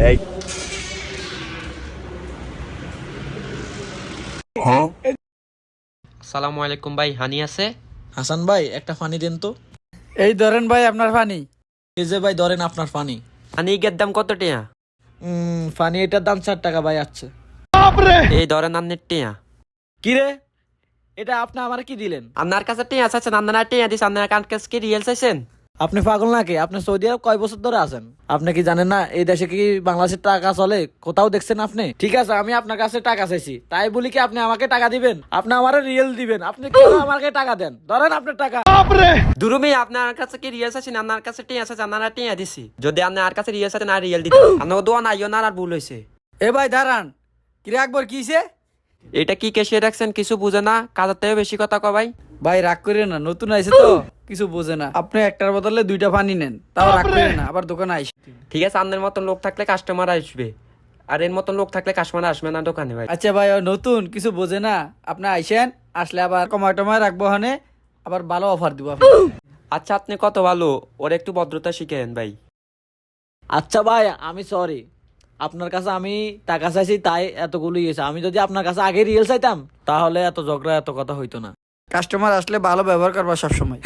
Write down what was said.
এই আসসালামু আলাইকুম ভাই, হানি আছে? হাসান ভাই একটা পানি দেন তো। এই ধরেন ভাই আপনার পানি। এই যে ভাই ধরেন আপনার পানি। হানি এর দাম কত টিয়া? পানি এটার দাম 4 টাকা ভাই। আছে এই ধরেন আপনার টিয়া। কি রে, এটা আপনি আমার কি দিলেন? আপনার কাছে টিয়া চাচ্ছেন, আপনার টিয়া দিস, আপনার কাছে কি রিয়েল চাইছেন? আপনি পাগল নাকি? আপনি সৌদি আরব কয় বছর ধরে আছেন? আপনি কি জানেন না এই দেশে কি বাংলাদেশের টাকা চলে? কোথাও দেখছেন আপনি? ঠিক আছে, আমি আপনার কাছে টাকা চাইছি, তাই বলি কি আপনি আমাকে টাকা দিবেন? আপনি আমার রিয়েল দিবেন? আপনি কেন আমাকে টাকা দেন? ধরেন আপনার টাকা। দুরুমি আপনার কাছে কি রিয়েল চাইছেন? আপনার কাছে টিয়া চাচ্ছেন, আপনার টিয়া দিছি। যদি আপনার কাছে রিয়েল চাচ্ছেন আর রিয়েল দিতে আপনার দোয়া নাই না, আর ভুল হয়েছে। এ ভাই দাঁড়ান, কিরে আকবর কিছে? এটা কি কেসিয়ে রাখছেন? কিছু বুঝে না, কাজের থেকে বেশি কথা কয় ভাই। ভাই রাগ করে না, নতুন আইছে তো কিছু বোঝে না। আপনি একটার বদলে 2টা পানি নেন, তাও রাগ করে না, আবার দোকানে আইসে। ঠিক আছে, আপনার মতন লোক থাকলে কাস্টমার আসবে, আর এর মতন লোক থাকলে কাস্টমার আসবে না দোকানে ভাই। আচ্ছা ভাই, ও নতুন কিছু বোঝে না, আপনি আইসেন, আসলে আবার কমায় টমায় রাখবো, হানে আবার ভালো অফার দিব আপনি। আচ্ছা, আপনি কত ভালো, ওর একটু ভদ্রতা শিখেন ভাই। আচ্ছা ভাই, আমি সরি, আপনার কাছে আমি টাকা চাইছি তাই এতগুলো ইয়েছে। আমি যদি আপনার কাছে আগে রিয়েল চাইতাম তাহলে এত ঝগড়া এত কথা হইতো না। কাস্টমার আসলে ভালো ব্যবহার করবা সবসময়।